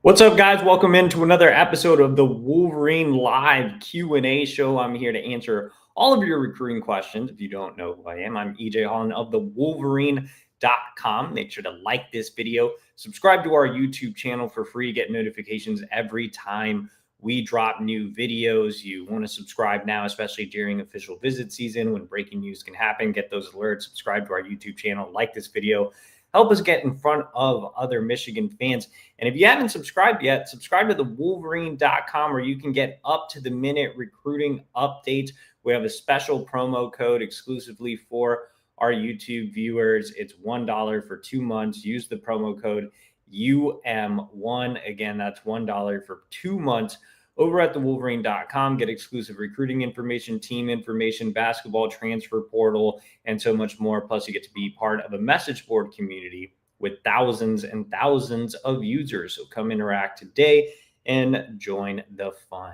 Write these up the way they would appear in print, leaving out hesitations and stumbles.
What's up, guys? Welcome into another episode of the Wolverine Live Q&A show. I'm here to answer all of your recruiting questions. If you don't know who I am, I'm EJ Holland of the Wolverine.com. Make sure to like this video, subscribe to our YouTube channel for free, get notifications every time we drop new videos. You want to subscribe now, especially during official visit season when breaking news can happen. Get those alerts, subscribe to our YouTube channel, like this video. Help us get in front of other Michigan fans. And if you haven't subscribed yet, subscribe to the Wolverine.com where you can get up-to-the-minute recruiting updates. We have a special promo code exclusively for our YouTube viewers. It's $1 for 2 months. Use the promo code UM1. Again, that's $1 for 2 months. Over at the Wolverine.com, get exclusive recruiting information, team information, basketball transfer portal, and so much more. Plus, you get to be part of a message board community with thousands and thousands of users. So come interact today and join the fun.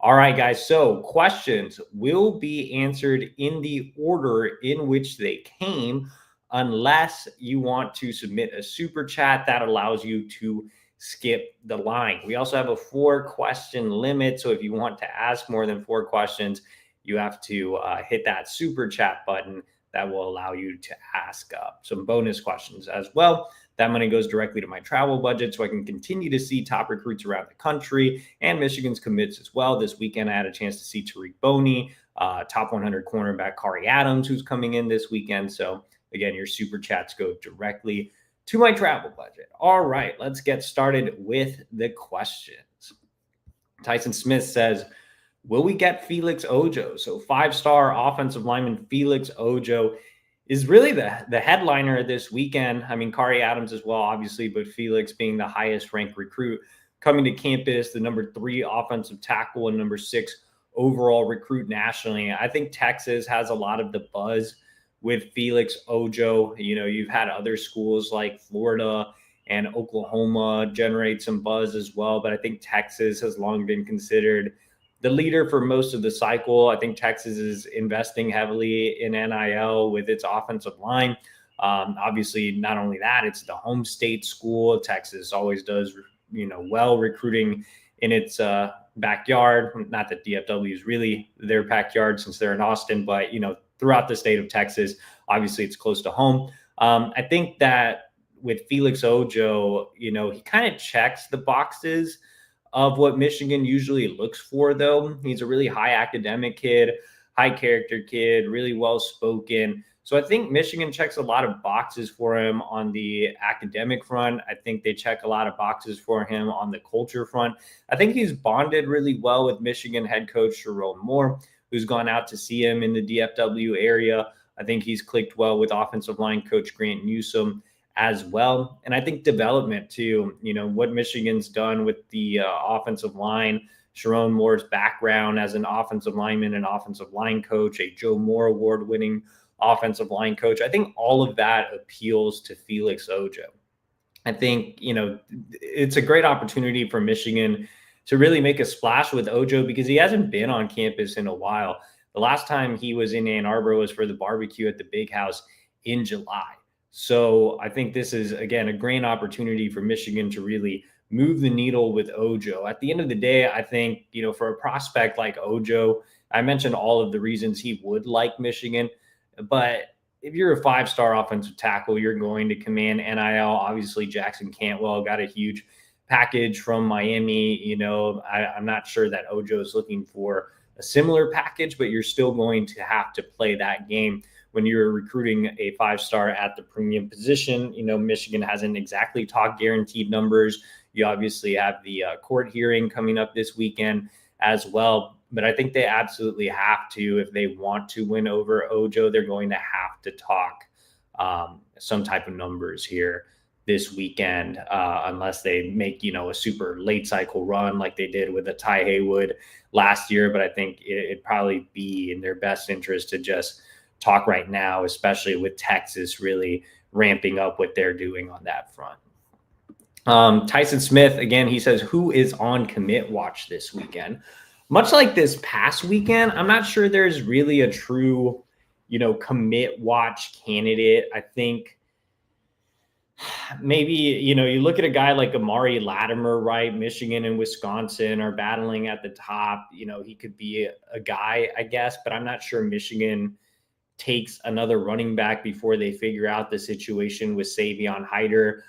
All right, guys. So questions will be answered in the order in which they came, unless you want to submit a super chat that allows you to skip the line. We also have a 4-question limit. So if you want to ask more than 4 questions, you have to hit that super chat button that will allow you to ask some bonus questions as well. That money goes directly to my travel budget so I can continue to see top recruits around the country and Michigan's commits as well. This weekend, I had a chance to see Tariq Boney, top 100 cornerback Kari Adams, who's coming in this weekend. So again, your super chats go directly to my travel budget. All right, let's get started with the questions. Tyson Smith says, will we get Felix Ojo? So 5-star offensive lineman Felix Ojo is really the headliner this weekend. I mean, Kari Adams as well, obviously, but Felix being the highest ranked recruit coming to campus, the number 3 offensive tackle and number 6 overall recruit nationally. I think Texas has a lot of the buzz with Felix Ojo. You know, you've had other schools like Florida and Oklahoma generate some buzz as well, but I think Texas has long been considered the leader for most of the cycle. I think Texas is investing heavily in NIL with its offensive line. Obviously, not only that, it's the home state school. Texas always does, well recruiting in its backyard. Not that DFW is really their backyard since they're in Austin, but, throughout the state of Texas, obviously it's close to home. I think that with Felix Ojo, he kind of checks the boxes of what Michigan usually looks for, though. He's a really high academic kid, high character kid, really well-spoken. So I think Michigan checks a lot of boxes for him on the academic front. I think they check a lot of boxes for him on the culture front. I think he's bonded really well with Michigan head coach Sherrone, who's gone out to see him in the DFW area. I think he's clicked well with offensive line coach Grant Newsome as well. And I think development too, what Michigan's done with the offensive line, Sherrone Moore's background as an offensive lineman and offensive line coach, a Joe Moore award-winning offensive line coach. I think all of that appeals to Felix Ojo. I think, it's a great opportunity for Michigan to really make a splash with Ojo because he hasn't been on campus in a while. The last time he was in Ann Arbor was for the barbecue at the Big House in July. So I think this is, again, a great opportunity for Michigan to really move the needle with Ojo. At the end of the day, I think, for a prospect like Ojo, I mentioned all of the reasons he would like Michigan, but if you're a 5-star offensive tackle, you're going to command NIL. Obviously, Jackson Cantwell got a huge package from Miami. I'm not sure that Ojo is looking for a similar package, but you're still going to have to play that game when you're recruiting a 5-star at the premium position. Michigan hasn't exactly talked guaranteed numbers. You obviously have the court hearing coming up this weekend as well, but I think they absolutely have to, if they want to win over Ojo, they're going to have to talk some type of numbers here this weekend, unless they make, a super late cycle run like they did with a Ty Haywood last year. But I think it'd probably be in their best interest to just talk right now, especially with Texas really ramping up what they're doing on that front. Tyson Smith, again, he says, who is on commit watch this weekend? Much like this past weekend, I'm not sure there's really a true, commit watch candidate. I think Maybe, you look at a guy like Amari Latimer, right? Michigan and Wisconsin are battling at the top. He could be a guy, I guess, but I'm not sure Michigan takes another running back before they figure out the situation with Savon Hiter.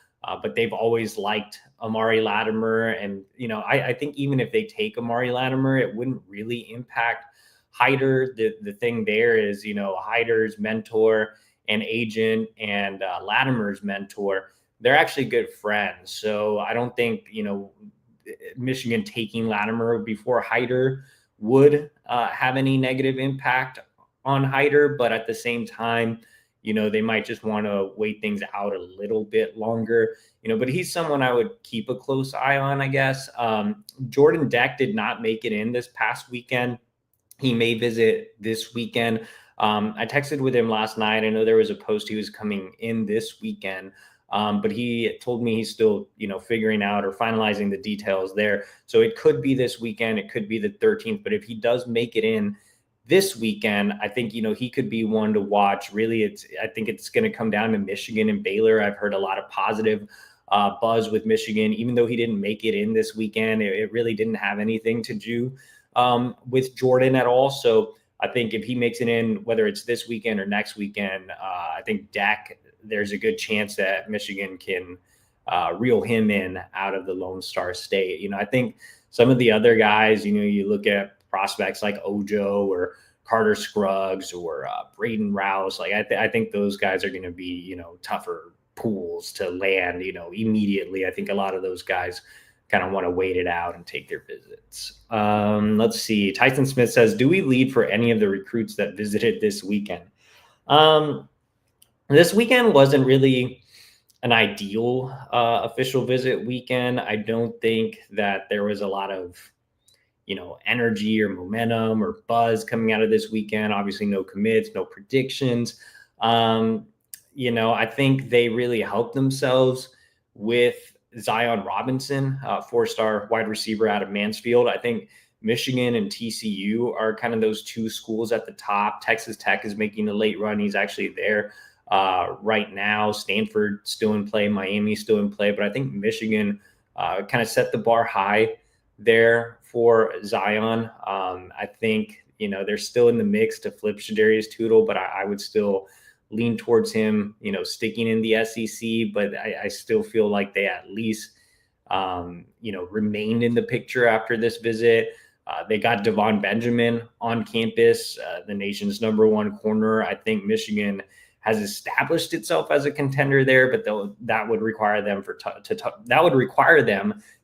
But they've always liked Amari Latimer. And, I think even if they take Amari Latimer, it wouldn't really impact Hiter. The thing there is, Hiter's mentor and agent and Latimer's mentor, they're actually good friends. So I don't think, Michigan taking Latimer before Hiter would have any negative impact on Hiter, but at the same time, they might just want to wait things out a little bit longer, but he's someone I would keep a close eye on, I guess. Jordan Deck did not make it in this past weekend. He may visit this weekend. I texted with him last night. I know there was a post he was coming in this weekend, but he told me he's still, figuring out or finalizing the details there. So it could be this weekend. It could be the 13th. But if he does make it in this weekend, I think, he could be one to watch. Really, I think it's going to come down to Michigan and Baylor. I've heard a lot of positive buzz with Michigan, even though he didn't make it in this weekend. It really didn't have anything to do with Jordan at all. So I think if he makes it in, whether it's this weekend or next weekend, I think Dak, there's a good chance that Michigan can reel him in out of the Lone Star State. I think some of the other guys, you look at prospects like Ojo or Carter Scruggs or Braden Rouse. Like I think those guys are going to be, tougher pools to land, immediately. I think a lot of those guys kind of want to wait it out and take their visits. Let's see. Tyson Smith says, do we lead for any of the recruits that visited this weekend? This weekend wasn't really an ideal official visit weekend. I don't think that there was a lot of, energy or momentum or buzz coming out of this weekend. Obviously no commits, no predictions. I think they really helped themselves with Zion Robinson, 4-star wide receiver out of Mansfield. I think Michigan and TCU are kind of those two schools at the top. Texas Tech is making a late run. He's actually there right now. Stanford still in play. Miami still in play. But I think Michigan kind of set the bar high there for Zion. I think, they're still in the mix to flip Shadarius Tootle, but I would still lean towards him, sticking in the SEC, but I still feel like they at least, remained in the picture after this visit. They got Davon Benjamin on campus, the nation's #1 corner. I think Michigan has established itself as a contender there, but that would require them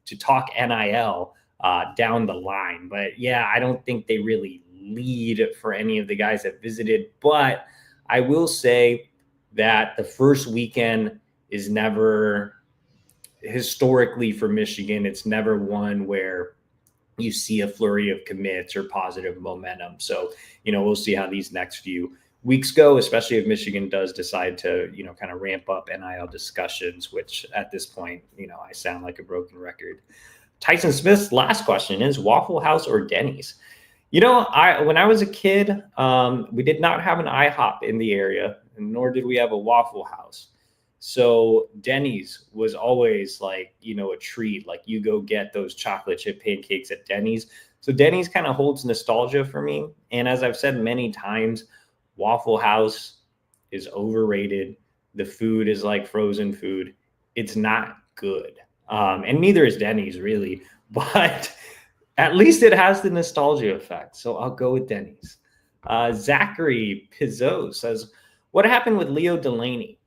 to talk NIL down the line. But yeah, I don't think they really lead for any of the guys that visited. But I will say that the first weekend is never, historically for Michigan, it's never one where you see a flurry of commits or positive momentum. So, we'll see how these next few weeks go, especially if Michigan does decide to, kind of ramp up NIL discussions, which at this point, I sound like a broken record. Tyson Smith's last question is Waffle House or Denny's? When I was a kid, we did not have an IHOP in the area, and nor did we have a Waffle House. So Denny's was always like, a treat. Like you go get those chocolate chip pancakes at Denny's. So Denny's kind of holds nostalgia for me. And as I've said many times, Waffle House is overrated. The food is like frozen food. It's not good. And neither is Denny's really, but at least it has the nostalgia effect. So I'll go with Denny's. Zachary Pizzo says, what happened with Leo Delaney?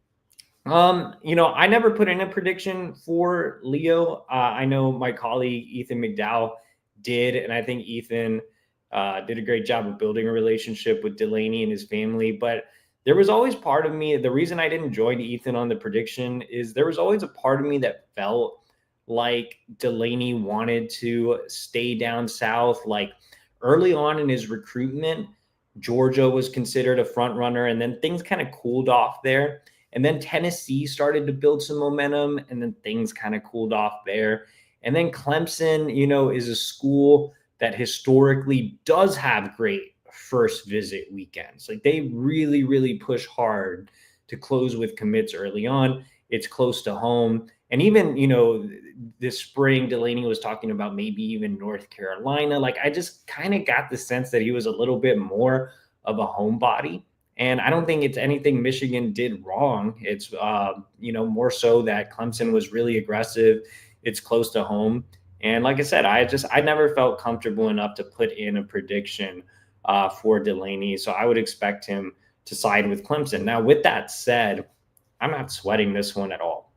I never put in a prediction for Leo. I know my colleague Ethan McDowell did, and I think Ethan did a great job of building a relationship with Delaney and his family. But there was always part of me, the reason I didn't join Ethan on the prediction is there was always a part of me that felt like Delaney wanted to stay down south. Like early on in his recruitment, Georgia was considered a front runner, and then things kind of cooled off there. And then Tennessee started to build some momentum, and then things kind of cooled off there. And then Clemson, is a school that historically does have great first visit weekends. Like they really, really push hard to close with commits early on. It's close to home. And even, you know, this spring, Delaney was talking about maybe even North Carolina. Like, I just kind of got the sense that he was a little bit more of a homebody. And I don't think it's anything Michigan did wrong. It's, you know, more so that Clemson was really aggressive. It's close to home. And like I said, I never felt comfortable enough to put in a prediction for Delaney. So I would expect him to side with Clemson. Now, with that said, I'm not sweating this one at all.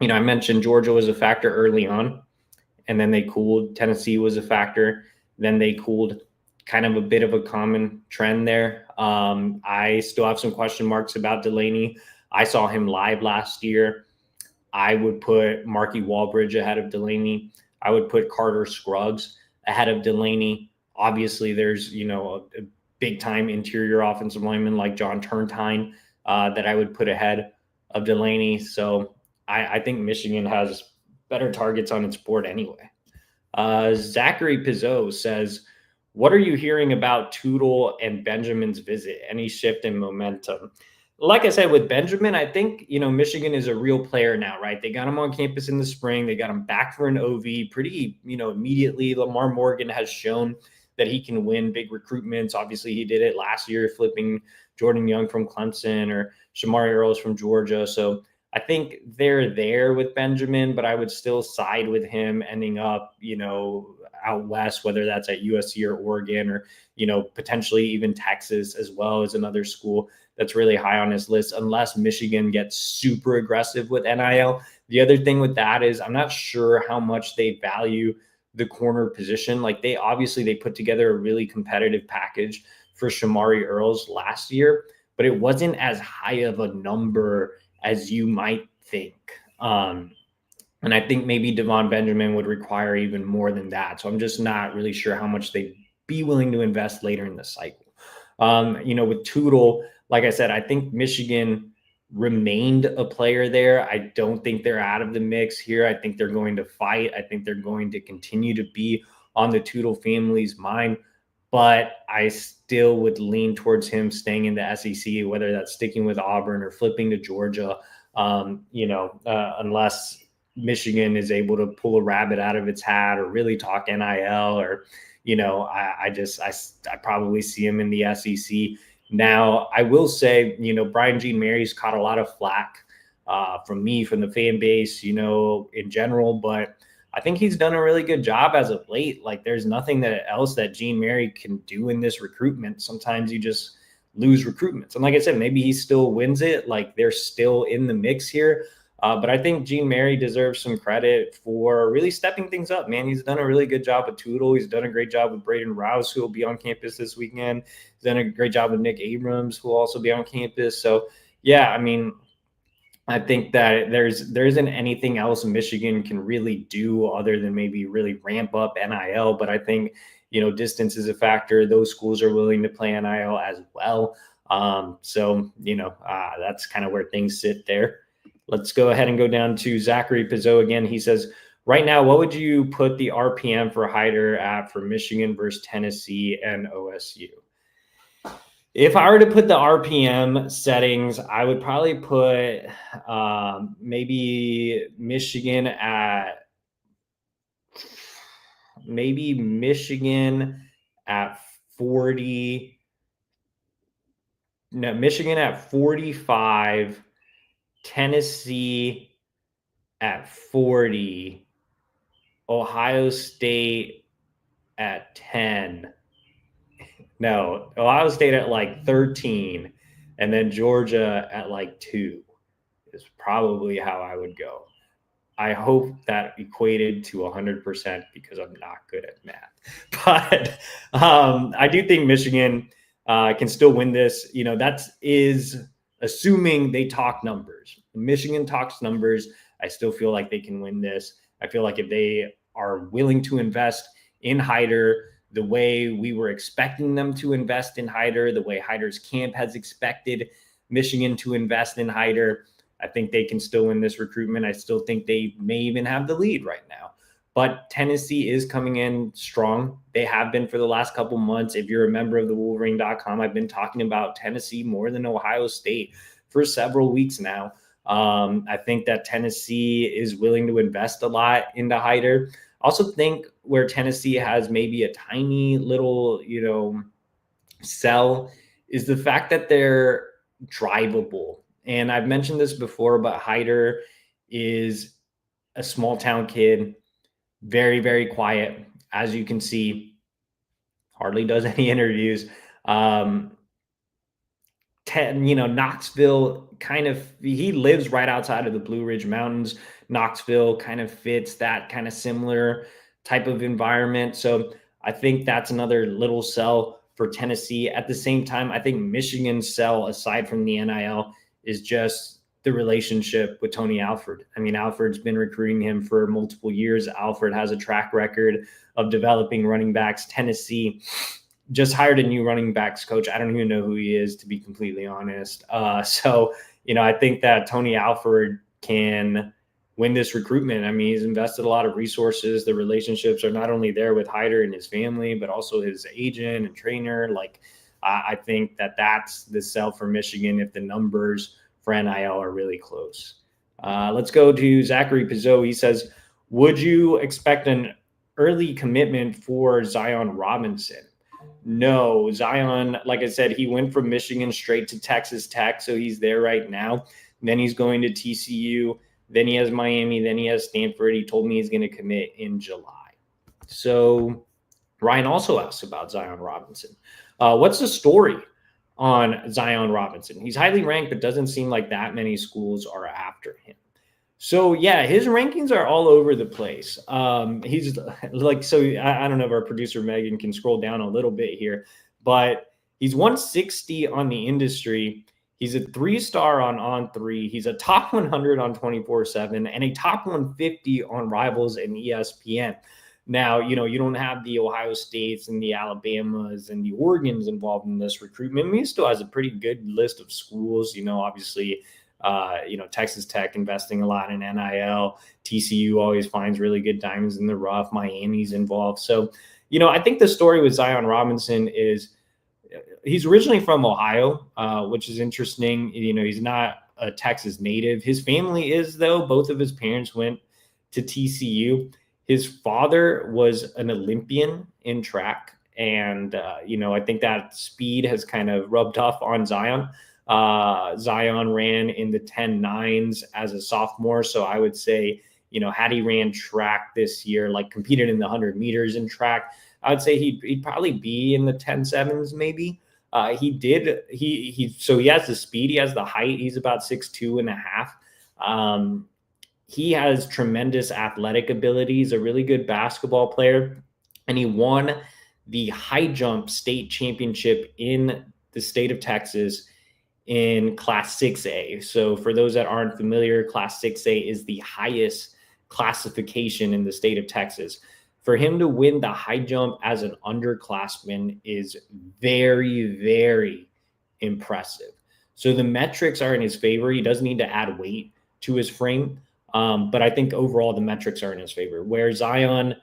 You know, I mentioned Georgia was a factor early on, and then they cooled. Tennessee was a factor, then they cooled. Kind of a bit of a common trend there. I still have some question marks about Delaney. I saw him live last year. I would put Marky Walbridge ahead of Delaney. I would put Carter Scruggs ahead of Delaney. Obviously, there's, you know, a big time interior offensive lineman like John Turntine that I would put ahead of Delaney. So I think Michigan has better targets on its board anyway. Zachary Pizot says, what are you hearing about Tootle and Benjamin's visit? Any shift in momentum? Like I said, with Benjamin, I think, you know, Michigan is a real player now, right? They got him on campus in the spring. They got him back for an OV pretty, you know, immediately. Lamar Morgan has shown that he can win big recruitments. Obviously, he did it last year, flipping Jordan Young from Clemson or Shamari Earls from Georgia. So I think they're there with Benjamin, but I would still side with him ending up, you know, out west, whether that's at USC or Oregon or, you know, potentially even Texas as well as another school that's really high on his list, unless Michigan gets super aggressive with NIL. The other thing with that is I'm not sure how much they value the corner position. Like they put together a really competitive package for Shamari Earls last year, but it wasn't as high of a number as you might think. And I think maybe Davon Benjamin would require even more than that. So I'm just not really sure how much they'd be willing to invest later in the cycle. You know, with Tootle, like I said, I think Michigan remained a player there. I don't think they're out of the mix here. I think they're going to fight. I think they're going to continue to be on the Tootle family's mind. But I still would lean towards him staying in the SEC, whether that's sticking with Auburn or flipping to Georgia, you know, unless Michigan is able to pull a rabbit out of its hat or really talk NIL or, you know, I probably see him in the SEC. Now, I will say, you know, Brian Jean Mary's caught a lot of flack from me, from the fan base, you know, in general, but I think he's done a really good job as of late. Like there's nothing else that Jean Mary can do in this recruitment. Sometimes you just lose recruitments. And like I said, maybe he still wins it. Like they're still in the mix here. But I think Jean Mary deserves some credit for really stepping things up, man. He's done a really good job with Tootle. He's done a great job with Braden Rouse, who will be on campus this weekend. He's done a great job with Nick Abrams, who will also be on campus. So, yeah, I mean, I think that there isn't anything else Michigan can really do other than maybe really ramp up NIL. But I think, you know, distance is a factor. Those schools are willing to play NIL as well. So, you know, that's kind of where things sit there. Let's go ahead and go down to Zachary Pizot again. He says, right now, what would you put the RPM for Hiter at for Michigan versus Tennessee and OSU? If I were to put the RPM settings, I would probably put maybe Michigan at 40. No, Michigan at 45. Tennessee at 40, Ohio State at 10. No, Ohio State at like 13, and then Georgia at like 2 is probably how I would go. I hope that equated to 100% because I'm not good at math. But I do think Michigan can still win this. You know, that is assuming they talk numbers. Michigan talks numbers. I still feel like they can win this. I feel like if they are willing to invest in Hiter the way we were expecting them to invest in Hiter, the way Hiter's camp has expected Michigan to invest in Hiter, I think they can still win this recruitment. I still think they may even have the lead right now. But Tennessee is coming in strong. They have been for the last couple months. If you're a member of the Wolverine.com, I've been talking about Tennessee more than Ohio State for several weeks now. I think that Tennessee is willing to invest a lot into Hiter. I also think where Tennessee has maybe a tiny little, sell is the fact that they're drivable. And I've mentioned this before, but Hiter is a small town kid, very, very quiet. As you can see, hardly does any interviews. Knoxville he lives right outside of the Blue Ridge Mountains. Knoxville kind of fits that kind of similar type of environment. So I think that's another little sell for Tennessee. At the same time, I think Michigan's sell, aside from the NIL, is just the relationship with Tony Alford. I mean, Alford's been recruiting him for multiple years. Alford has a track record of developing running backs. Tennessee just hired a new running backs coach. I don't even know who he is, to be completely honest. I think that Tony Alford can win this recruitment. I mean, he's invested a lot of resources. The relationships are not only there with Hiter and his family, but also his agent and trainer. I think that that's the sell for Michigan if the numbers for NIL are really close. Let's go to Zachary Pizot. He says, would you expect an early commitment for Zion Robinson? No, Zion, like I said, he went from Michigan straight to Texas Tech, so he's there right now. Then he's going to TCU. Then he has Miami. Then he has Stanford. He told me he's going to commit in July. So Ryan also asks about Zion Robinson. What's the story on Zion Robinson? He's highly ranked, but doesn't seem like that many schools are after him. So yeah, his rankings are all over the place. He's I don't know if our producer Megan can scroll down a little bit here, but he's 160 on the industry. He's a 3-star on On3. He's a top 100 on 24/7 and a top 150 on Rivals and ESPN. Now, you don't have the Ohio States and the Alabamas and the Oregons involved in this recruitment. I mean, he still has a pretty good list of schools, obviously. Texas Tech investing a lot in NIL. TCU always finds really good diamonds in the rough. Miami's involved. So, I think the story with Zion Robinson is he's originally from Ohio, which is interesting. He's not a Texas native. His family is, though. Both of his parents went to TCU. His father was an Olympian in track. And, I think that speed has kind of rubbed off on Zion. Zion ran in the 10.9s as a sophomore. So I would say, had he ran track this year, like competed in the 100 meters in track, I would say he'd probably be in the 10.7s maybe. So he has the speed, he has the height. He's about 6'2 and a half. He has tremendous athletic ability. He's a really good basketball player, and he won the high jump state championship in the state of Texas in Class 6A. So for those that aren't familiar, Class 6A is the highest classification in the state of Texas. For him to win the high jump as an underclassman is very, very impressive. So the metrics are in his favor. He does need to add weight to his frame. But I think overall the metrics are in his favor. Where Zion,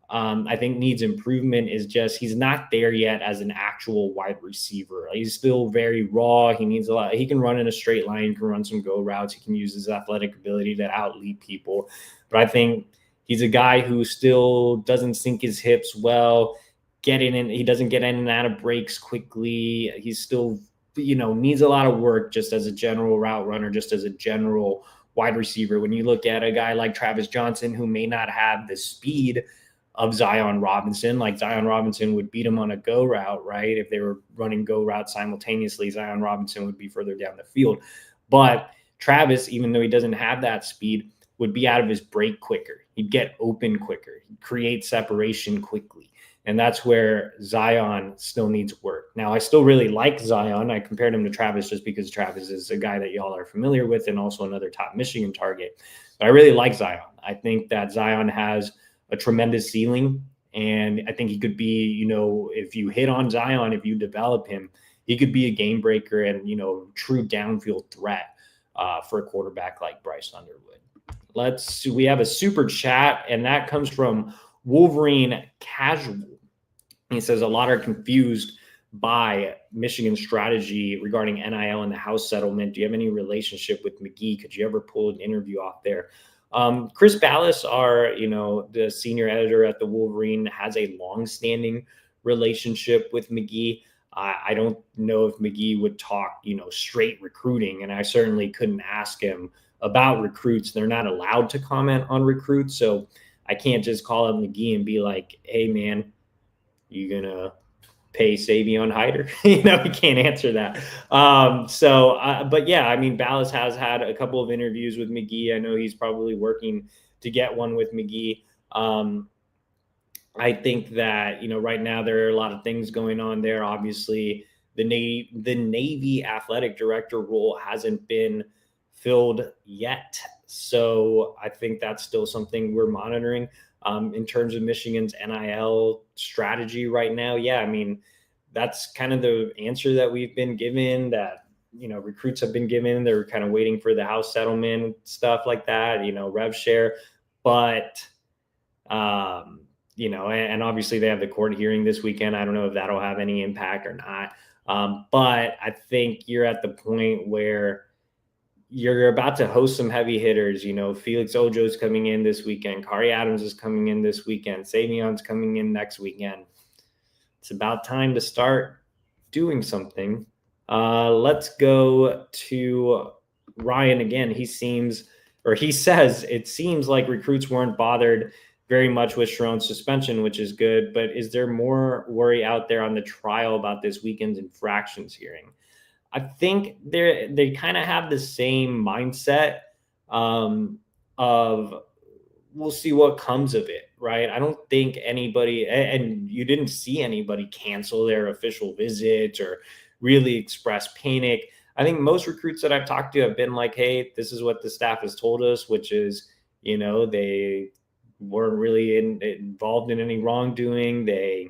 I think needs improvement is just he's not there yet as an actual wide receiver. He's still very raw. He needs a lot. He can run in a straight line. He can run some go routes. He can use his athletic ability to out-leap people. But I think he's a guy who still doesn't sink his hips well. He doesn't get in and out of breaks quickly. He's still, needs a lot of work just as a general route runner, just as a general wide receiver. When you look at a guy like Travis Johnson, who may not have the speed of Zion Robinson, like Zion Robinson would beat him on a go route, right? If they were running go routes simultaneously, Zion Robinson would be further down the field. But Travis, even though he doesn't have that speed, would be out of his break quicker. He'd get open quicker. He'd create separation quickly. And that's where Zion still needs work. Now, I still really like Zion. I compared him to Travis just because Travis is a guy that y'all are familiar with and also another top Michigan target. But I really like Zion. I think that Zion has a tremendous ceiling. And I think he could be, if you hit on Zion, if you develop him, he could be a game breaker and, true downfield threat for a quarterback like Bryce Underwood. We have a super chat, and that comes from Wolverine Casual. He says a lot are confused by Michigan's strategy regarding NIL and the House settlement. Do you have any relationship with McGee? Could you ever pull an interview off there? Chris Ballas, the senior editor at the Wolverine, has a long-standing relationship with McGee. I don't know if McGee would talk, straight recruiting, and I certainly couldn't ask him about recruits. They're not allowed to comment on recruits, so I can't just call up McGee and be like, "Hey, man, you gonna pay Savon Hiter?" He can't answer that. But yeah, I mean, Ballas has had a couple of interviews with McGee. I know he's probably working to get one with McGee. I think that, right now there are a lot of things going on there. Obviously, the Navy athletic director role hasn't been filled yet. So I think that's still something we're monitoring. In terms of Michigan's NIL strategy right now, yeah, I mean, that's kind of the answer that we've been given, that, recruits have been given. They're kind of waiting for the House settlement, stuff like that, rev share. But, and obviously they have the court hearing this weekend. I don't know if that'll have any impact or not. But I think you're at the point where you're about to host some heavy hitters. Felix Ojo is coming in this weekend. Kari Adams is coming in this weekend. Savion's coming in next weekend. It's about time to start doing something. Let's go to Ryan again. He says it seems like recruits weren't bothered very much with Sherrone's suspension, which is good. But is there more worry out there on the trial about this weekend's infractions hearing? I think they kind of have the same mindset of we'll see what comes of it, right? I don't think anybody, and you didn't see anybody cancel their official visits or really express panic. I think most recruits that I've talked to have been like, hey, this is what the staff has told us, which is, they weren't really involved in any wrongdoing. They,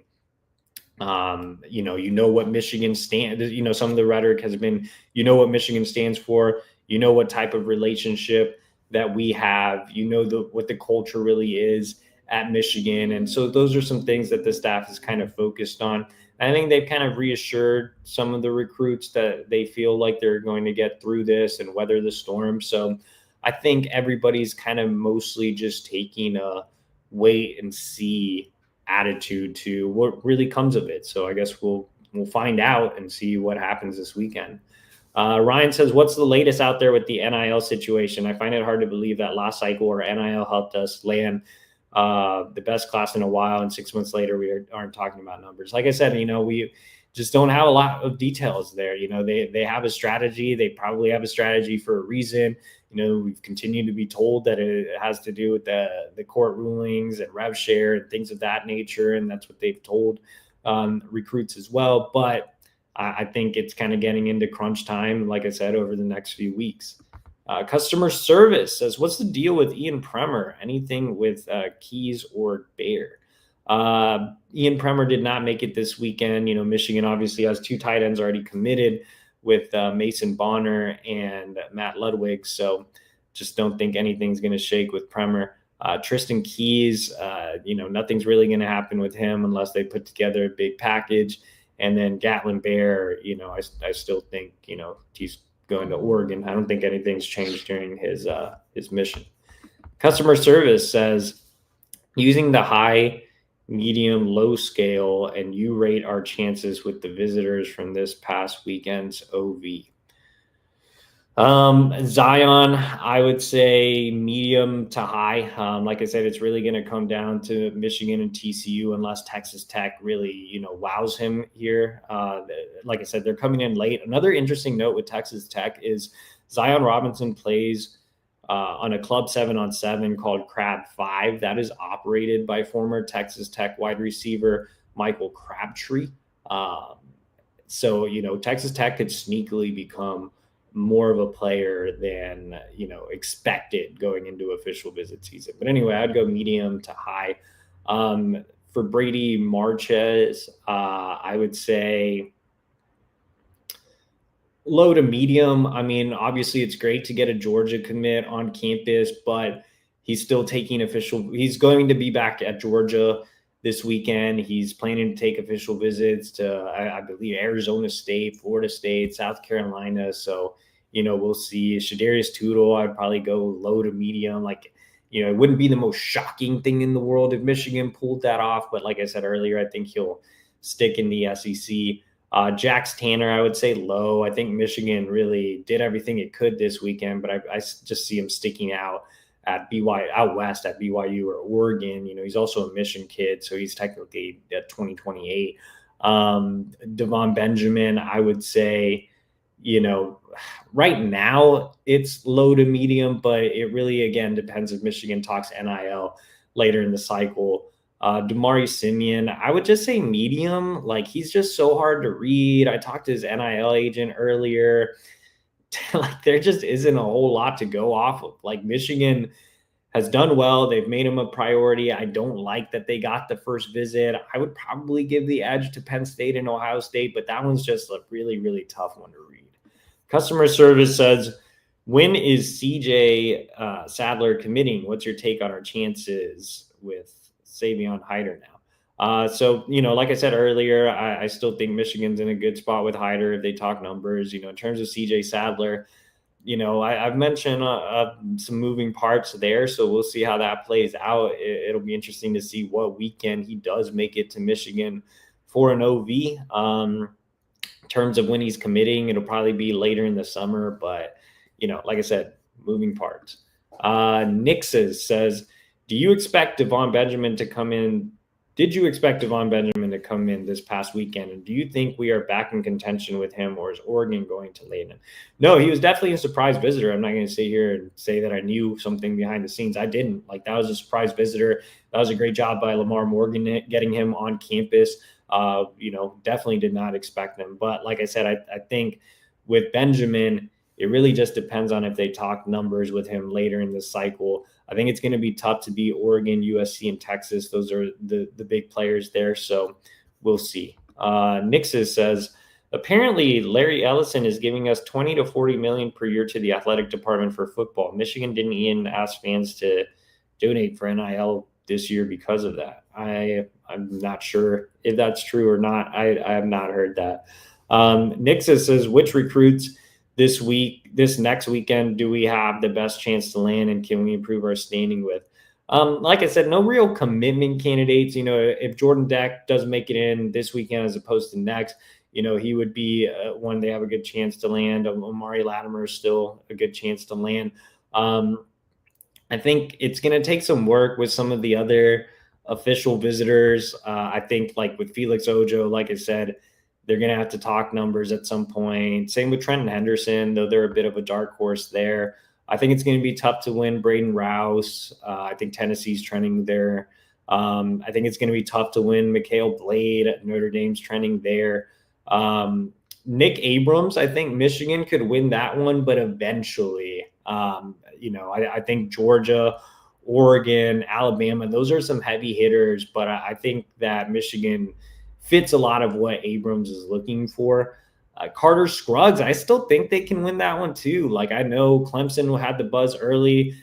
what Michigan stands, some of the rhetoric has been, what Michigan stands for, what type of relationship that we have, what the culture really is at Michigan. And so those are some things that the staff is kind of focused on. I think they've kind of reassured some of the recruits that they feel like they're going to get through this and weather the storm. So I think everybody's kind of mostly just taking a wait and see attitude to what really comes of it. So I guess we'll find out and see what happens this weekend. Ryan says, what's the latest out there with the NIL situation? I find it hard to believe that last cycle where NIL helped us land the best class in a while, and 6 months later we aren't talking about numbers. Like I said, we just don't have a lot of details there. They have a strategy. They probably have a strategy for a reason. We've continued to be told that it has to do with the court rulings and rev share and things of that nature, and that's what they've told recruits as well. But I think it's kind of getting into crunch time, like I said, over the next few weeks. Customer service says, what's the deal with Ian Premer? Anything with Keys or Bear? Ian Premer did not make it this weekend. Michigan obviously has 2 tight ends already committed with Mason Bonner and Matt Ludwig. So just don't think anything's going to shake with Premer. Tristan Keys, nothing's really going to happen with him unless they put together a big package. And then Gatlin Bear, I still think, he's going to Oregon. I don't think anything's changed during his mission. Customer service says, using the high, medium, low scale, and you rate our chances with the visitors from this past weekend's OV. Zion, I would say medium to high. Like I said, it's really going to come down to Michigan and TCU unless Texas Tech really, wows him here. Like I said, they're coming in late. Another interesting note with Texas Tech is Zion Robinson plays on a club 7-on-7 called Crab 5 that is operated by former Texas Tech wide receiver Michael Crabtree. So, Texas Tech could sneakily become more of a player than, expected going into official visit season. But anyway, I'd go medium to high. For Brady Marquez, I would say low to medium. I mean, obviously it's great to get a Georgia commit on campus, but he's still taking he's going to be back at Georgia this weekend. He's planning to take official visits to, I believe, Arizona State, Florida State, South Carolina. So, we'll see. Shadarius Tootle, I'd probably go low to medium. Like, it wouldn't be the most shocking thing in the world if Michigan pulled that off. But like I said earlier, I think he'll stick in the SEC. Jax Tanner, I would say low. I think Michigan really did everything it could this weekend, but I just see him sticking out at out west at BYU or Oregon. He's also a Mission kid, so he's technically at 2028. Davon Benjamin, I would say, right now it's low to medium, but it really, again, depends if Michigan talks NIL later in the cycle. Damari Simeon, I would just say medium. Like, he's just so hard to read. I talked to his NIL agent earlier. Like, there just isn't a whole lot to go off of. Like, Michigan has done well. They've made him a priority. I don't like that they got the first visit. I would probably give the edge to Penn State and Ohio State, but that one's just a really, really tough one to read. Customer service says, when is CJ Sadler committing? What's your take on our chances with Savon Hiter now? So, like I said earlier, I still think Michigan's in a good spot with Hiter if they talk numbers. In terms of CJ Sadler, I've mentioned some moving parts there, so we'll see how that plays out. It'll be interesting to see what weekend he does make it to Michigan for an OV. In terms of when he's committing, it'll probably be later in the summer, but, like I said, moving parts. Nixes says, do you expect Davon Benjamin to come in? Did you expect Davon Benjamin to come in this past weekend? And do you think we are back in contention with him, or is Oregon going to lay him? No, he was definitely a surprise visitor. I'm not going to sit here and say that I knew something behind the scenes. I didn't. Like, that was a surprise visitor. That was a great job by Lamar Morgan getting him on campus. Definitely did not expect him. But like I said, I think with Benjamin, it really just depends on if they talk numbers with him later in the cycle. I think it's going to be tough to beat Oregon, USC, and Texas. Those are the big players there. So we'll see. Nixes says, apparently Larry Ellison is giving us 20 to 40 million per year to the athletic department for football. Michigan didn't even ask fans to donate for NIL this year because of that. I'm not sure if that's true or not. I have not heard that. Nixes says, which recruits this next weekend do we have the best chance to land, and can we improve our standing with? Like I said, no real commitment candidates. If Jordan Deck does make it in this weekend as opposed to next, he would be one they have a good chance to land. Omari Latimer is still a good chance to land. I think it's going to take some work with some of the other official visitors. I think, like with Felix Ojo, like I said, they're going to have to talk numbers at some point. Same with Trenton Henderson, though they're a bit of a dark horse there. I think it's going to be tough to win Braden Rouse. I think Tennessee's trending there. I think it's going to be tough to win Mikhail Blade. Notre Dame's trending there. Nick Abrams, I think Michigan could win that one, but eventually, I think Georgia, Oregon, Alabama, those are some heavy hitters, but I think that Michigan fits a lot of what Abrams is looking for. Carter Scruggs, I still think they can win that one too. Like, I know Clemson had the buzz early.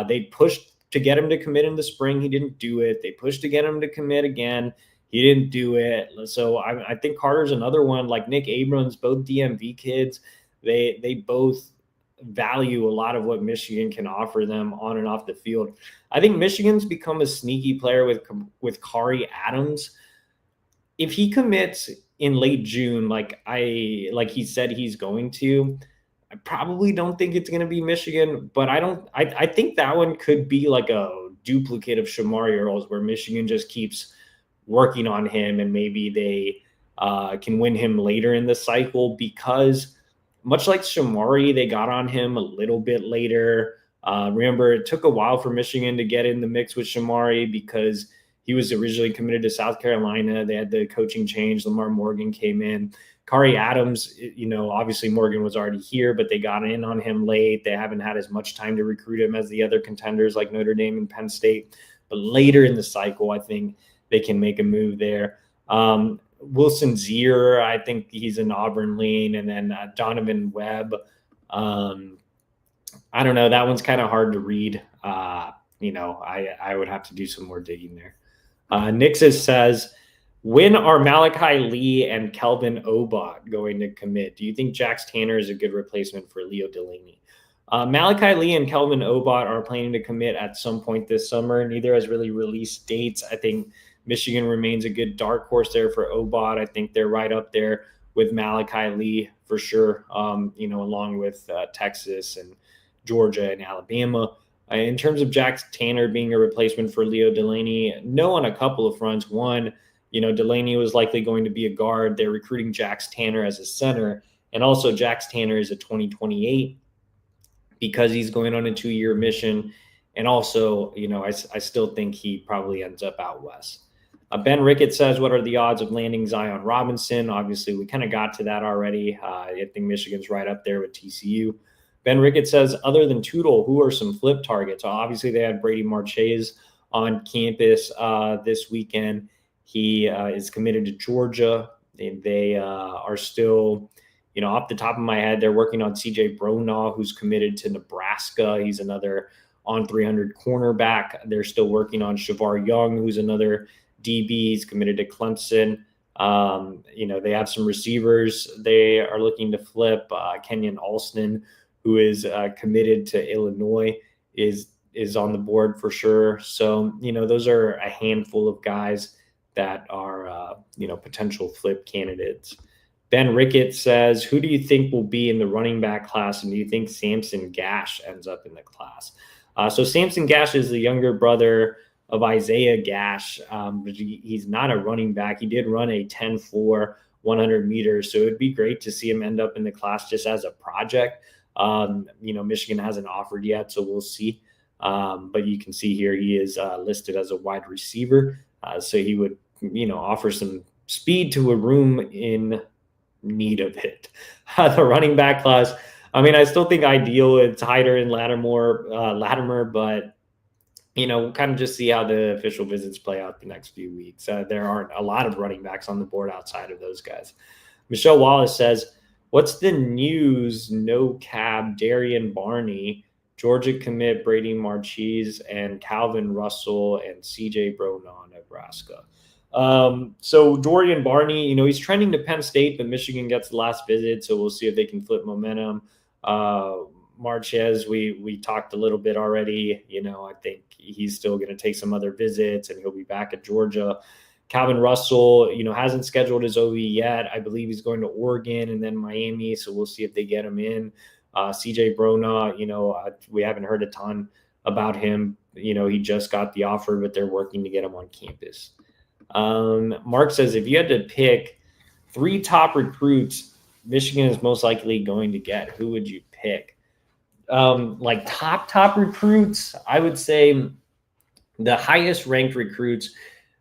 They pushed to get him to commit in the spring. He didn't do it. They pushed to get him to commit again. He didn't do it. So I think Carter's another one, like Nick Abrams, both DMV kids. They both value a lot of what Michigan can offer them on and off the field. I think Michigan's become a sneaky player with Kari Adams. If he commits in late June, like he said he's going to, I probably don't think it's going to be Michigan, but I think that one could be like a duplicate of Shamari Earls, where Michigan just keeps working on him and maybe they can win him later in the cycle, because much like Shamari, they got on him a little bit later. Remember, it took a while for Michigan to get in the mix with Shamari because he was originally committed to South Carolina. They had the coaching change. Lamar Morgan came in. Kari Adams, obviously Morgan was already here, but they got in on him late. They haven't had as much time to recruit him as the other contenders like Notre Dame and Penn State. But later in the cycle, I think they can make a move there. Wilson Zier, I think he's an Auburn lean. And then Donovan Webb. I don't know. That one's kind of hard to read. I would have to do some more digging there. Nixus says, when are Malachi Lee and Kelvin Obot going to commit? Do you think Jax Tanner is a good replacement for Leo Delaney? Malachi Lee and Kelvin Obot are planning to commit at some point this summer. Neither has really released dates. I think Michigan remains a good dark horse there for Obot. I think they're right up there with Malachi Lee for sure, along with Texas and Georgia and Alabama. In terms of Jax Tanner being a replacement for Leo Delaney, no on a couple of fronts. One, Delaney was likely going to be a guard. They're recruiting Jax Tanner as a center. And also Jax Tanner is a 2028 because he's going on a 2-year mission. And also, I still think he probably ends up out west. Ben Rickett says, what are the odds of landing Zion Robinson? Obviously, we kind of got to that already. I think Michigan's right up there with TCU. Ben Rickett says, other than Tootle, who are some flip targets? Obviously, they had Brady Marchese on campus this weekend. He is committed to Georgia. They are still, off the top of my head, they're working on CJ Bronaugh, who's committed to Nebraska. He's another on 300 cornerback. They're still working on Shavar Young, who's another DB. He's committed to Clemson. They have some receivers they are looking to flip. Kenyon Alston, who is committed to Illinois, is on the board for sure. So, those are a handful of guys that are, potential flip candidates. Ben Rickett says, who do you think will be in the running back class? And do you think Samson Gash ends up in the class? So Samson Gash is the younger brother of Isaiah Gash, but he's not a running back. He did run a 10.4 100 meters. So it'd be great to see him end up in the class just as a project. Michigan hasn't offered yet, so we'll see. But you can see here he is listed as a wide receiver. So he would, offer some speed to a room in need of it. The running back class, I still think ideal it's Hiter and Latimer, but, kind of just see how the official visits play out the next few weeks. There aren't a lot of running backs on the board outside of those guys. Michelle Wallace says, what's the news? No cab, Darian Barney, Georgia commit Brady Marchese, and Calvin Russell and CJ Bronaugh, Nebraska. So Dorian Barney, he's trending to Penn State, but Michigan gets the last visit, so we'll see if they can flip momentum. Marchese, we talked a little bit already. I think he's still going to take some other visits, and he'll be back at Georgia. Calvin Russell, hasn't scheduled his OV yet. I believe he's going to Oregon and then Miami, so we'll see if they get him in. CJ Bronaugh, we haven't heard a ton about him. He just got the offer, but they're working to get him on campus. Mark says, if you had to pick 3 top recruits Michigan is most likely going to get, who would you pick? Like top recruits, I would say the highest ranked recruits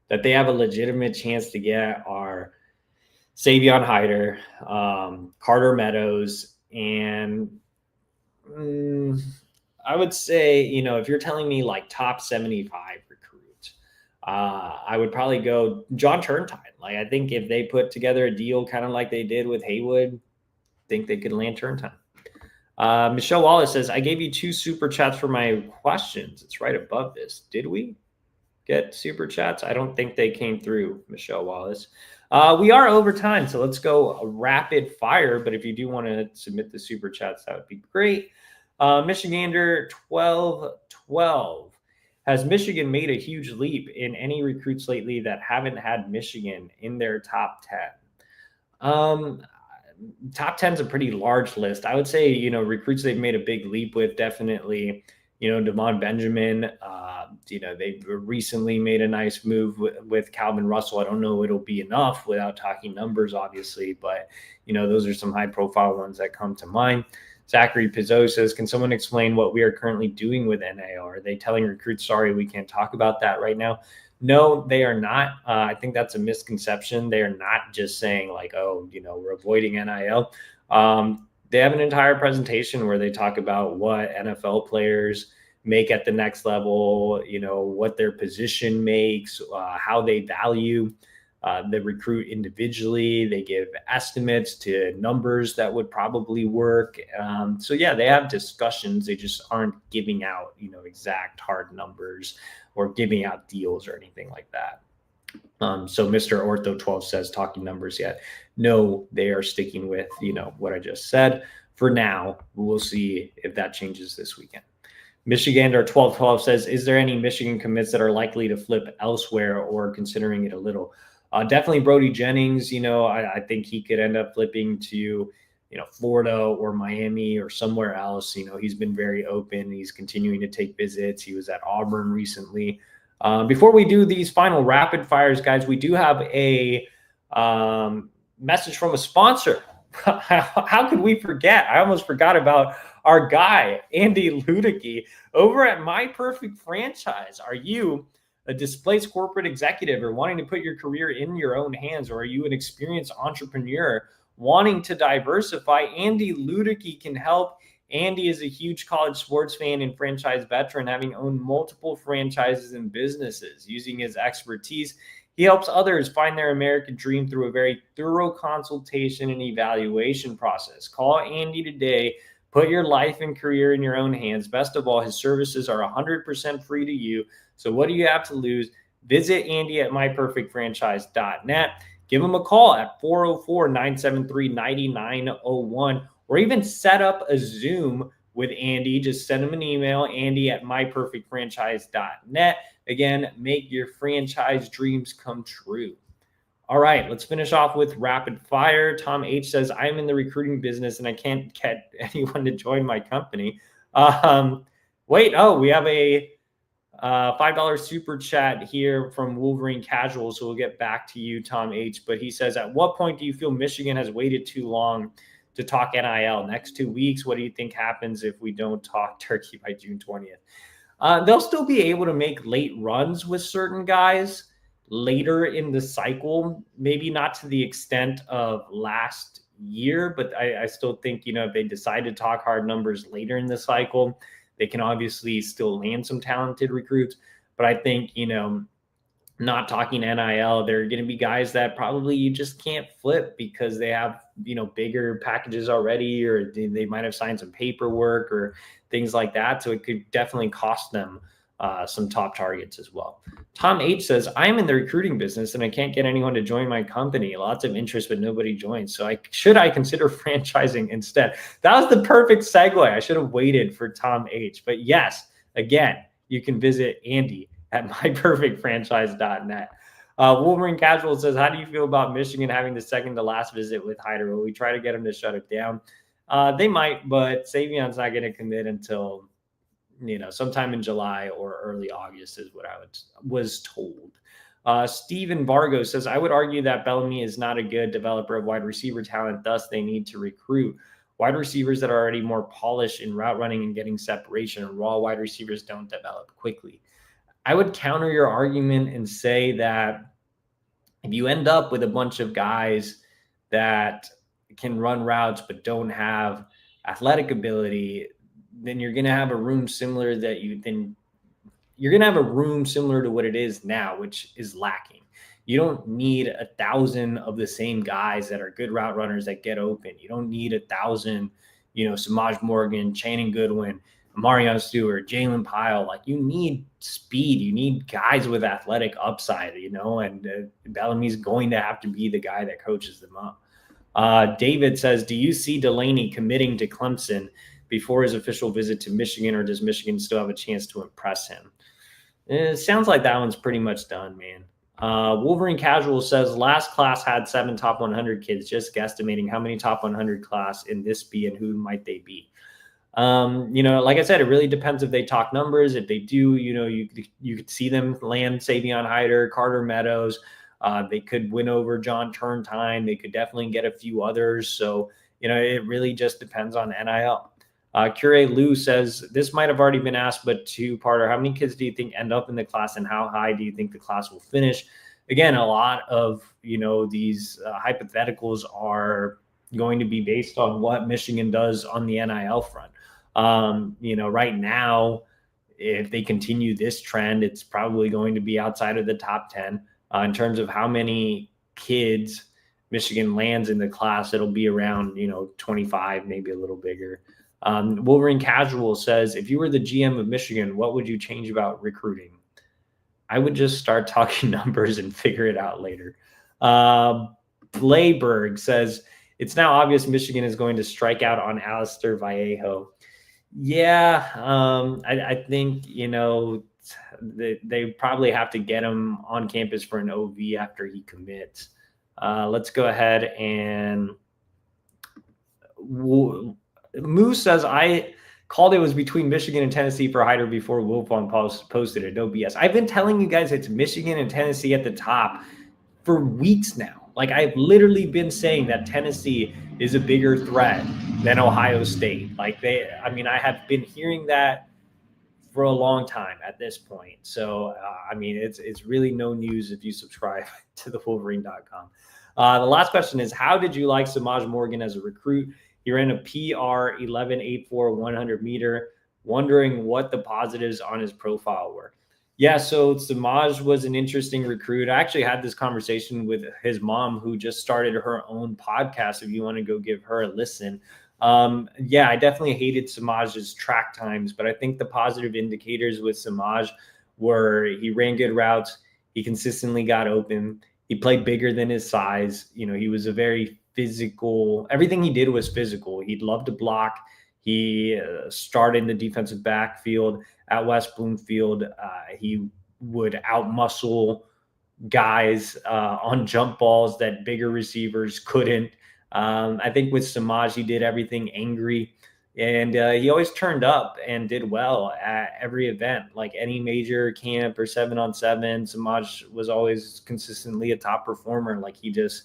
that they have a legitimate chance to get are Savon Hiter, Carter Meadows, and I would say, if you're telling me like top 75 recruits, I would probably go John Turntine. Like, I think if they put together a deal kind of like they did with Haywood, I think they could land Turntine. Michelle Wallace says, I gave you 2 super chats for my questions. It's right above this. Did we get super chats? I don't think they came through, Michelle Wallace. We are over time, so let's go rapid fire. But if you do want to submit the super chats, that would be great. Michigander 1212. Has Michigan made a huge leap in any recruits lately that haven't had Michigan in their top 10? Top 10 is a pretty large list. I would say, recruits they've made a big leap with, definitely, Davon Benjamin. They've recently made a nice move with Calvin Russell. I don't know it'll be enough without talking numbers, obviously, but, those are some high profile ones that come to mind. Zachary Pizzo says, can someone explain what we are currently doing with NIL? Are they telling recruits, sorry, we can't talk about that right now? No, they are not. I think that's a misconception. They are not just saying like, oh, we're avoiding NIL. They have an entire presentation where they talk about what NFL players make at the next level, what their position makes, how they value the recruit individually. They give estimates to numbers that would probably work. So yeah, they have discussions. They just aren't giving out, exact hard numbers or giving out deals or anything like that. So Mr. Ortho 12 says, talking numbers yet? No, they are sticking with, what I just said. For now, we'll see if that changes this weekend. Michigan or 1212 says, is there any Michigan commits that are likely to flip elsewhere or considering it a little? Definitely Brody Jennings. I think he could end up flipping to, Florida or Miami or somewhere else. He's been very open. He's continuing to take visits. He was at Auburn recently. Before we do these final rapid fires, guys, we do have a message from a sponsor. How could we forget? I almost forgot about our guy, Andy Luedecke, over at My Perfect Franchise. Are you a displaced corporate executive or wanting to put your career in your own hands? Or are you an experienced entrepreneur wanting to diversify? Andy Luedecke can help. Andy is a huge college sports fan and franchise veteran, having owned multiple franchises and businesses. Using his expertise, he helps others find their American dream through a very thorough consultation and evaluation process. Call Andy today. Put your life and career in your own hands. Best of all, his services are 100% free to you. So what do you have to lose? Visit Andy at myperfectfranchise.net. Give him a call at 404-973-9901, or even set up a Zoom with Andy. Just send him an email, Andy at myperfectfranchise.net. Again, make your franchise dreams come true. All right, let's finish off with rapid fire. Tom H says, I'm in the recruiting business and I can't get anyone to join my company. We have a $5 super chat here from Wolverine Casual, so we'll get back to you, Tom H. But he says, at what point do you feel Michigan has waited too long to talk NIL? Next 2 weeks, what do you think happens if we don't talk turkey by June 20th? They'll still be able to make late runs with certain guys later in the cycle, maybe not to the extent of last year, but I still think, if they decide to talk hard numbers later in the cycle, they can obviously still land some talented recruits. But I think, not talking NIL, there are going to be guys that probably you just can't flip because they have, bigger packages already, or they might have signed some paperwork or things like that. So it could definitely cost them some top targets as well. Tom H says, I'm in the recruiting business and I can't get anyone to join my company. Lots of interest, but nobody joins. So should I consider franchising instead? That was the perfect segue. I should have waited for Tom H. But yes, again, you can visit Andy at myperfectfranchise.net. Wolverine Casual says, how do you feel about Michigan having the second to last visit with Hiter? Will we try to get him to shut it down? They might, but Savion's not going to commit until sometime in July or early August is what I was told. Steven Vargo says, I would argue that Bellamy is not a good developer of wide receiver talent. Thus, they need to recruit wide receivers that are already more polished in route running and getting separation. And raw wide receivers don't develop quickly. I would counter your argument and say that if you end up with a bunch of guys that can run routes but don't have athletic ability, then you're going to have a room similar to what it is now, which is lacking. You don't need 1,000 of the same guys that are good route runners that get open. You don't need 1,000, Semaj Morgan, Channing Goodwin, Marion Stewart, Jalen Pyle. Like, you need speed. You need guys with athletic upside, and Bellamy's going to have to be the guy that coaches them up. David says, do you see Delaney committing to Clemson before his official visit to Michigan, or does Michigan still have a chance to impress him? It sounds like that one's pretty much done, man. Wolverine Casual says, last class had 7 top 100 kids, just guesstimating how many top 100 class in this be and who might they be. Like I said, it really depends if they talk numbers. If they do, you could see them land Savon Hiter, Carter Meadows. They could win over John Turntime. They could definitely get a few others. So, it really just depends on NIL. Cure Lou says, this might have already been asked, but two-parter. How many kids do you think end up in the class, and how high do you think the class will finish? Again, a lot of, these hypotheticals are going to be based on what Michigan does on the NIL front. Right now, if they continue this trend, it's probably going to be outside of the top 10. In terms of how many kids Michigan lands in the class, it'll be around, 25, maybe a little bigger. Wolverine Casual says, if you were the GM of Michigan, what would you change about recruiting? I would just start talking numbers and figure it out later. Blayberg says, it's now obvious Michigan is going to strike out on Alistair Vallejo. Yeah, I think, they probably have to get him on campus for an OV after he commits. Let's go ahead and Moose says, I called it was between Michigan and Tennessee for Hiter before Wolfon posted it. No BS. I've been telling you guys it's Michigan and Tennessee at the top for weeks now. Like, I've literally been saying that Tennessee is a bigger threat than Ohio State. I have been hearing that for a long time at this point. So, it's really no news if you subscribe to the Wolverine.com. The last question is, how did you like Semaj Morgan as a recruit? He ran a PR 11.84 100 meter. Wondering what the positives on his profile were. Yeah, so Semaj was an interesting recruit. I actually had this conversation with his mom, who just started her own podcast. If you want to go give her a listen. I definitely hated Semaj's track times, but I think the positive indicators with Semaj were he ran good routes. He consistently got open. He played bigger than his size. He was a very physical. Everything he did was physical. He'd love to block. He started in the defensive backfield at West Bloomfield. He would outmuscle guys on jump balls that bigger receivers couldn't. I think with Semaj, he did everything angry, and he always turned up and did well at every event. Like any major camp or 7-on-7, Semaj was always consistently a top performer. Like he just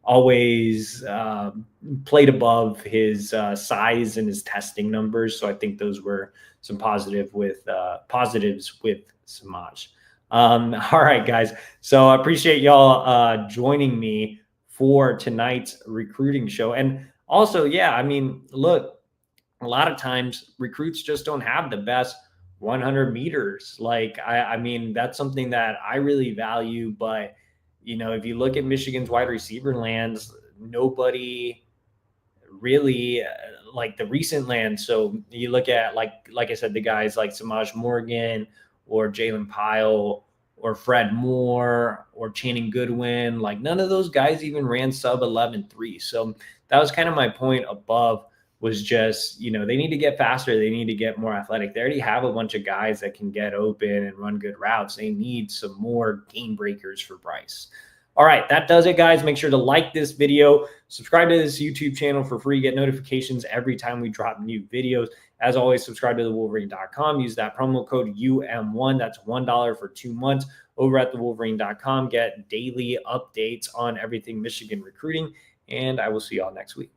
always played above his size and his testing numbers. So I think those were some positives with Semaj. All right, guys. So I appreciate y'all joining me for tonight's recruiting show. And also, look, a lot of times recruits just don't have the best 100 meters. Like, that's something that I really value, but if you look at Michigan's wide receiver lands, nobody really like the recent lands. So you look at like I said, the guys like Semaj Morgan or Jalen Pyle or Fred Moore or Channing Goodwin, like none of those guys even ran sub 11.3. So that was kind of my point above, was just, they need to get faster. They need to get more athletic. They already have a bunch of guys that can get open and run good routes. They need some more game breakers for Bryce. All right, that does it, guys. Make sure to like this video, subscribe to this YouTube channel for free, get notifications every time we drop new videos. As always, subscribe to the Wolverine.com. Use that promo code UM1. That's $1 for 2 months over at the Wolverine.com. Get daily updates on everything Michigan recruiting, and I will see y'all next week.